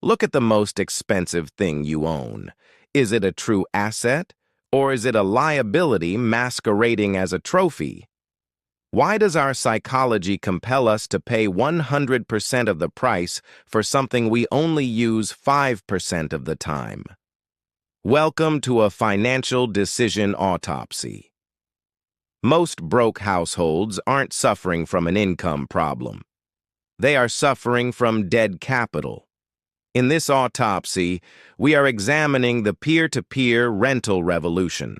Look at the most expensive thing you own. Is it a true asset, or is it a liability masquerading as a trophy? Why does our psychology compel us to pay 100% of the price for something we only use 5% of the time? Welcome to a financial decision autopsy. Most broke households aren't suffering from an income problem. They are suffering from dead capital. In this autopsy, we are examining the peer-to-peer rental revolution.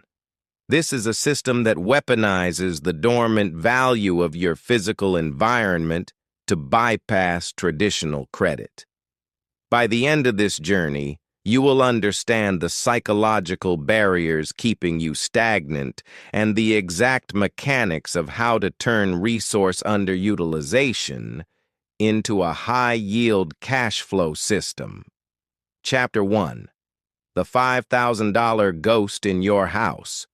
This is a system that weaponizes the dormant value of your physical environment to bypass traditional credit. By the end of this journey, you will understand the psychological barriers keeping you stagnant and the exact mechanics of how to turn resource underutilization into a high-yield cash flow system. Chapter 1. The $5,000 ghost in your house.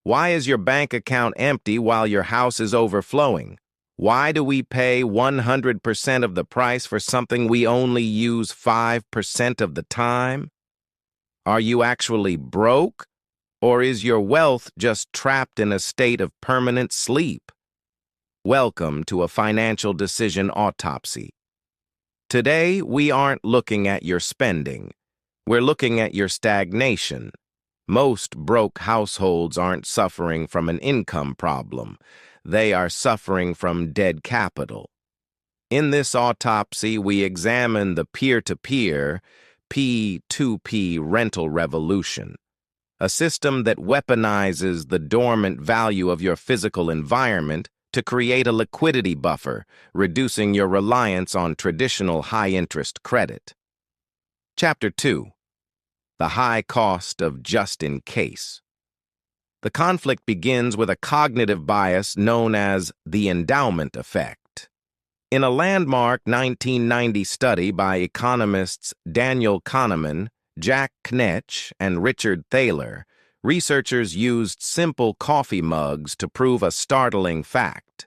Why is your bank account empty while your house is overflowing? Why do we pay 100% of the price for something we only use 5% of the time? Are you actually broke, or is your wealth just trapped in a state of permanent sleep? Welcome to a financial decision autopsy. Today, we aren't looking at your spending. We're looking at your stagnation. Most broke households aren't suffering from an income problem. They are suffering from dead capital. In this autopsy, we examine the peer-to-peer, P2P rental revolution, a system that weaponizes the dormant value of your physical environment to create a liquidity buffer, reducing your reliance on traditional high-interest credit. Chapter 2. The high cost of just in case. The conflict begins with a cognitive bias known as the Endowment Effect. In a landmark 1990 study by economists Daniel Kahneman, Jack Knetch, and Richard Thaler, researchers used simple coffee mugs to prove a startling fact.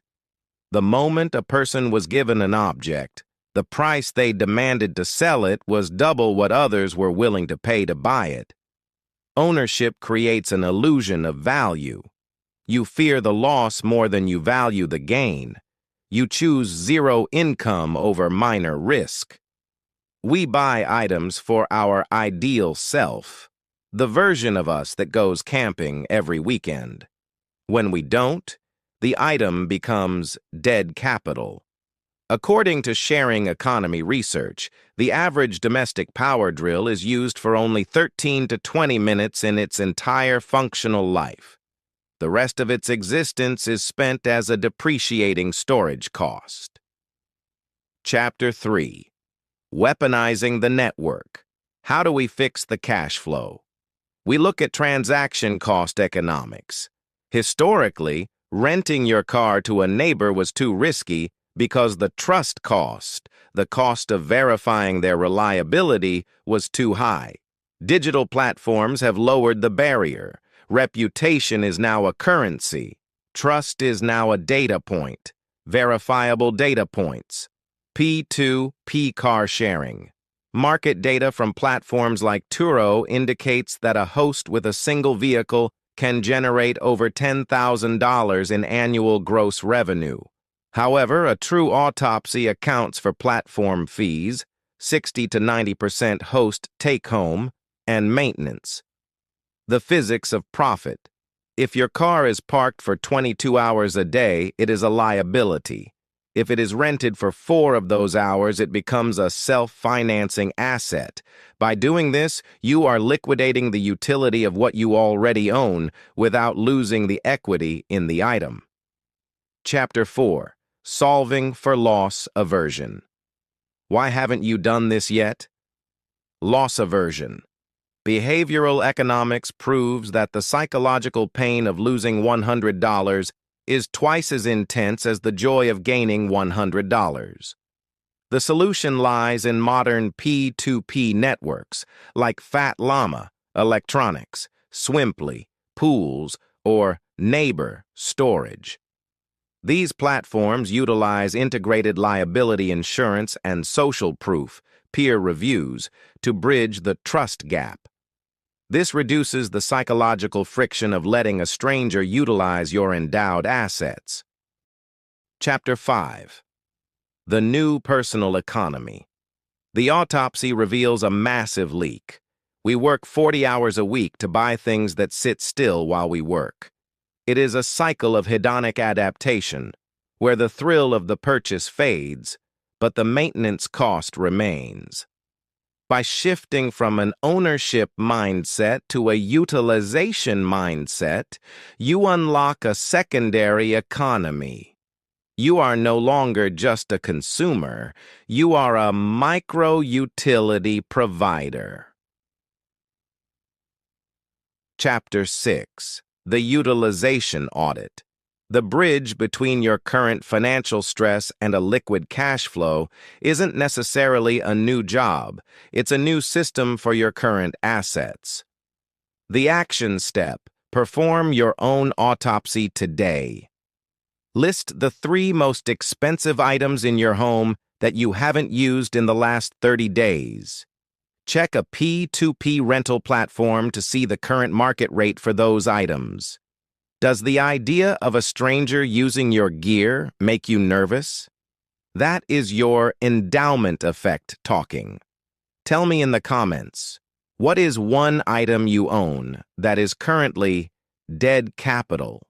The moment a person was given an object, the price they demanded to sell it was double what others were willing to pay to buy it. Ownership creates an illusion of value. You fear the loss more than you value the gain. You choose zero income over minor risk. We buy items for our ideal self, the version of us that goes camping every weekend. When we don't, the item becomes dead capital. According to sharing economy research, the average domestic power drill is used for only 13 to 20 minutes in its entire functional life. The rest of its existence is spent as a depreciating storage cost. Chapter 3. Weaponizing the network. How do we fix the cash flow? We look at transaction cost economics. Historically, renting your car to a neighbor was too risky because the trust cost, the cost of verifying their reliability, was too high. Digital platforms have lowered the barrier. Reputation is now a currency. Trust is now a data point. Verifiable data points. P2P car sharing. Market data from platforms like Turo indicates that a host with a single vehicle can generate over $10,000 in annual gross revenue. However, a true autopsy accounts for platform fees, 60 to 90% host take-home, and maintenance. The physics of profit. If your car is parked for 22 hours a day, it is a liability. If it is rented for 4 of those hours, it becomes a self-financing asset. By doing this, you are liquidating the utility of what you already own without losing the equity in the item. Chapter 4. Solving for loss aversion. Why haven't you done this yet? Loss aversion. Behavioral economics proves that the psychological pain of losing $100 is twice as intense as the joy of gaining $100. The solution lies in modern P2P networks like Fat Llama, electronics, Swimply, pools, or Neighbor storage. These platforms utilize integrated liability insurance and social proof, peer reviews to bridge the trust gap. This reduces the psychological friction of letting a stranger utilize your endowed assets. Chapter 5. The New Personal Economy. The autopsy reveals a massive leak. We work 40 hours a week to buy things that sit still while we work. It is a cycle of hedonic adaptation, where the thrill of the purchase fades, but the maintenance cost remains. By shifting from an ownership mindset to a utilization mindset, you unlock a secondary economy. You are no longer just a consumer, you are a micro-utility provider. Chapter 6. The Utilization Audit. The bridge between your current financial stress and a liquid cash flow isn't necessarily a new job, it's a new system for your current assets. The action step: perform your own autopsy today. List the 3 most expensive items in your home that you haven't used in the last 30 days. Check a P2P rental platform to see the current market rate for those items. Does the idea of a stranger using your gear make you nervous? That is your endowment effect talking. Tell me in the comments, what is one item you own that is currently dead capital?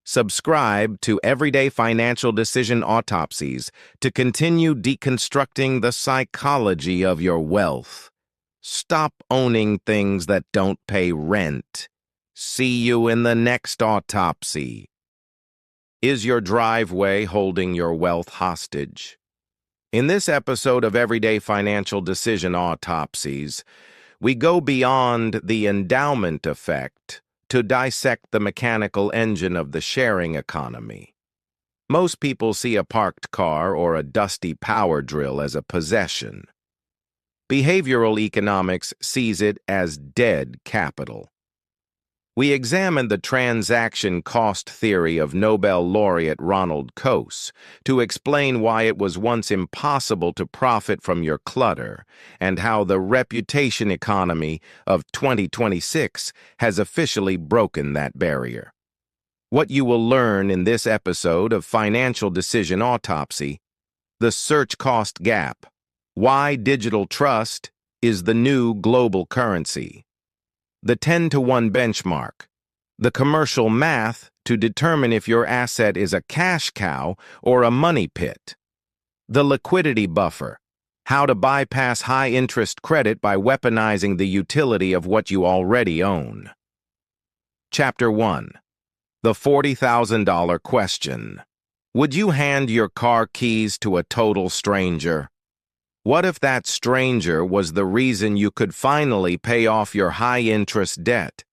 Subscribe to Everyday Financial Decision Autopsies to continue deconstructing the psychology of your wealth. Stop owning things that don't pay rent. See you in the next autopsy. Is your driveway holding your wealth hostage? In this episode of Everyday Financial Decision Autopsies, we go beyond the endowment effect to dissect the mechanical engine of the sharing economy. Most people see a parked car or a dusty power drill as a possession. Behavioral economics sees it as dead capital. We examined the transaction cost theory of Nobel laureate Ronald Coase to explain why it was once impossible to profit from your clutter and how the reputation economy of 2026 has officially broken that barrier. What you will learn in this episode of Financial Decision Autopsy: the search cost gap, why digital trust is the new global currency, the 10-to-1 benchmark, the commercial math to determine if your asset is a cash cow or a money pit, the liquidity buffer, how to bypass high-interest credit by weaponizing the utility of what you already own. Chapter 1. The $40,000 question. Would you hand your car keys to a total stranger? What if that stranger was the reason you could finally pay off your high-interest debt?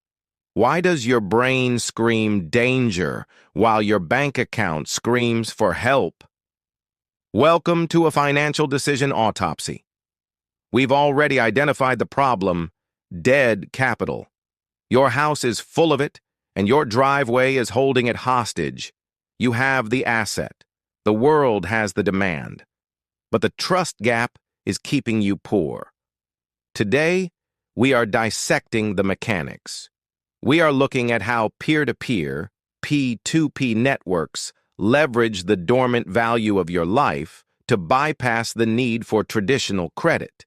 Why does your brain scream danger while your bank account screams for help? Welcome to a financial decision autopsy. We've already identified the problem: dead capital. Your house is full of it, and your driveway is holding it hostage. You have the asset. The world has the demand. But the trust gap is keeping you poor. Today, we are dissecting the mechanics. We are looking at how peer-to-peer, P2P networks leverage the dormant value of your life to bypass the need for traditional credit.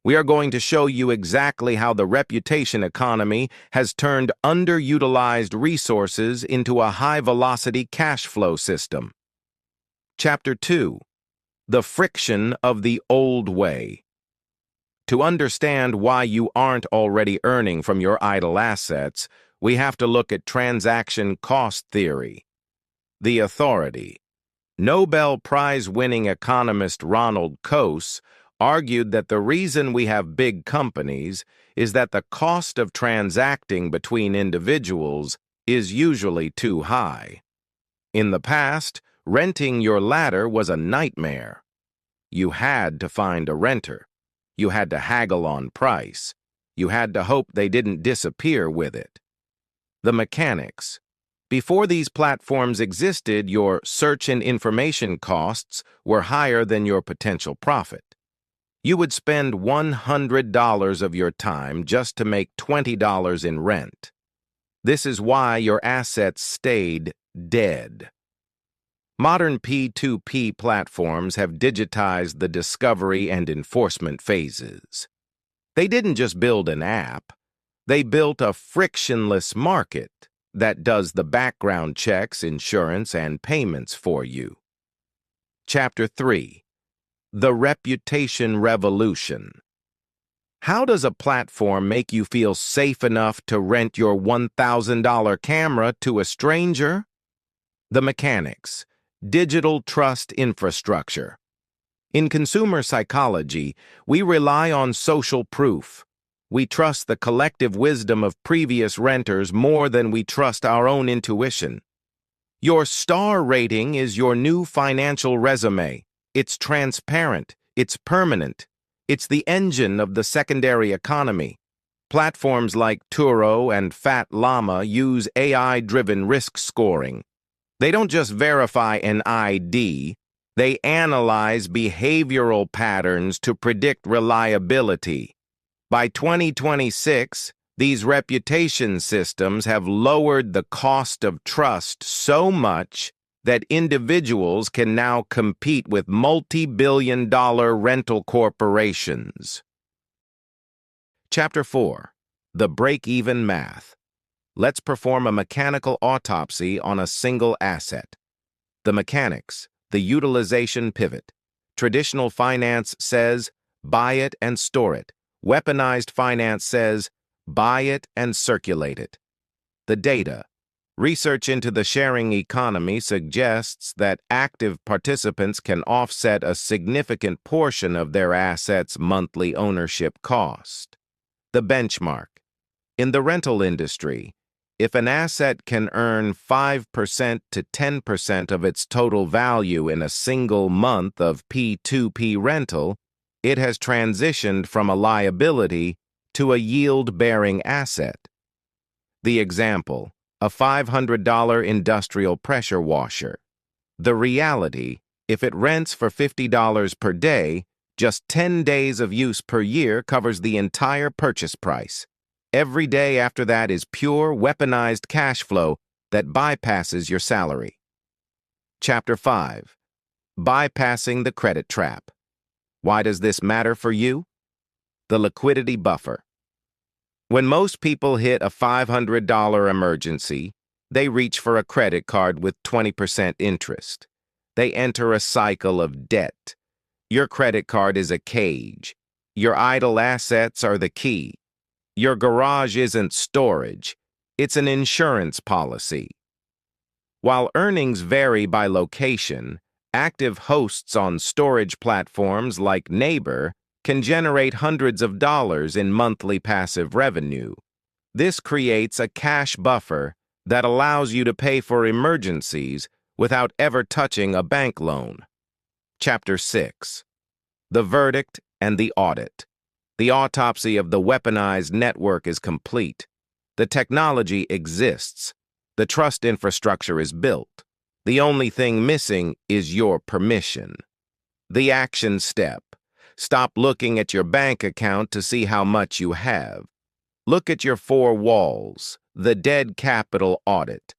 We are going to show you exactly how the reputation economy has turned underutilized resources into a high-velocity cash flow system. Chapter 2. The friction of the old way. To understand why you aren't already earning from your idle assets, we have to look at transaction cost theory. The authority. Nobel Prize-winning economist Ronald Coase argued that the reason we have big companies is that the cost of transacting between individuals is usually too high. In the past, renting your ladder was a nightmare. You had to find a renter. You had to haggle on price. You had to hope they didn't disappear with it. The mechanics. Before these platforms existed, your search and information costs were higher than your potential profit. You would spend $100 of your time just to make $20 in rent. This is why your assets stayed dead. Modern P2P platforms have digitized the discovery and enforcement phases. They didn't just build an app, they built a frictionless market that does the background checks, insurance, and payments for you. Chapter 3. The Reputation Revolution. How does a platform make you feel safe enough to rent your $1,000 camera to a stranger? The mechanics. Digital trust infrastructure. In consumer psychology, we rely on social proof. We trust the collective wisdom of previous renters more than we trust our own intuition. Your star rating is your new financial resume. It's transparent. It's permanent. It's the engine of the secondary economy. Platforms like Turo and Llama use AI-driven risk scoring. They don't just verify an ID, they analyze behavioral patterns to predict reliability. By 2026, these reputation systems have lowered the cost of trust so much that individuals can now compete with multi-billion-dollar rental corporations. Chapter 4. The Break-Even Math. Let's perform a mechanical autopsy on a single asset. The mechanics, the utilization pivot. Traditional finance says, buy it and store it. Weaponized finance says, buy it and circulate it. The data. Research into the sharing economy suggests that active participants can offset a significant portion of their assets' monthly ownership cost. The benchmark. In the rental industry, if an asset can earn 5% to 10% of its total value in a single month of P2P rental, it has transitioned from a liability to a yield-bearing asset. The example, a $500 industrial pressure washer. The reality, if it rents for $50 per day, just 10 days of use per year covers the entire purchase price. Every day after that is pure, weaponized cash flow that bypasses your salary. Chapter 5. Bypassing the credit trap. Why does this matter for you? The liquidity buffer. When most people hit a $500 emergency, they reach for a credit card with 20% interest. They enter a cycle of debt. Your credit card is a cage. Your idle assets are the key. Your garage isn't storage. It's an insurance policy. While earnings vary by location, active hosts on storage platforms like Neighbor can generate hundreds of dollars in monthly passive revenue. This creates a cash buffer that allows you to pay for emergencies without ever touching a bank loan. Chapter 6. The Verdict and the Audit. The autopsy of the weaponized network is complete. The technology exists. The trust infrastructure is built. The only thing missing is your permission. The action step. Stop looking at your bank account to see how much you have. Look at your four walls, the dead capital audit.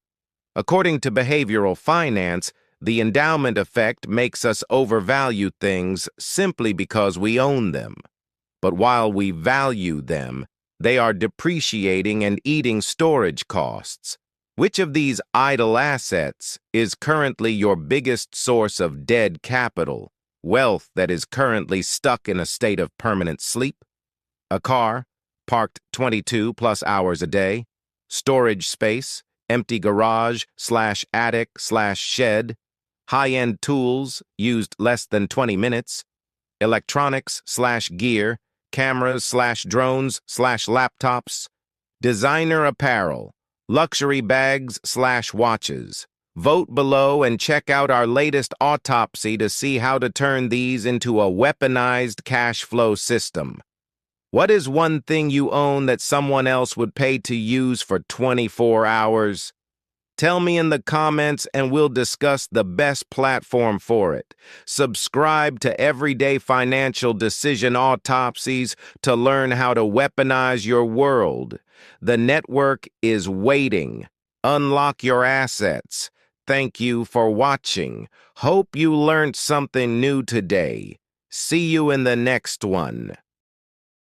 According to behavioral finance, the endowment effect makes us overvalue things simply because we own them. But while we value them, they are depreciating and eating storage costs. Which of these idle assets is currently your biggest source of dead capital, wealth that is currently stuck in a state of permanent sleep? A car, parked 22+ hours a day, storage space, empty garage/attic/shed, high-end tools used less than 20 minutes, electronics/gear, cameras/drones/laptops, designer apparel, luxury bags/watches. Vote below and check out our latest autopsy to see how to turn these into a weaponized cash flow system. What is one thing you own that someone else would pay to use for 24 hours? Tell me in the comments and we'll discuss the best platform for it. Subscribe to Everyday Financial Decision Autopsies to learn how to weaponize your world. The network is waiting. Unlock your assets. Thank you for watching. Hope you learned something new today. See you in the next one.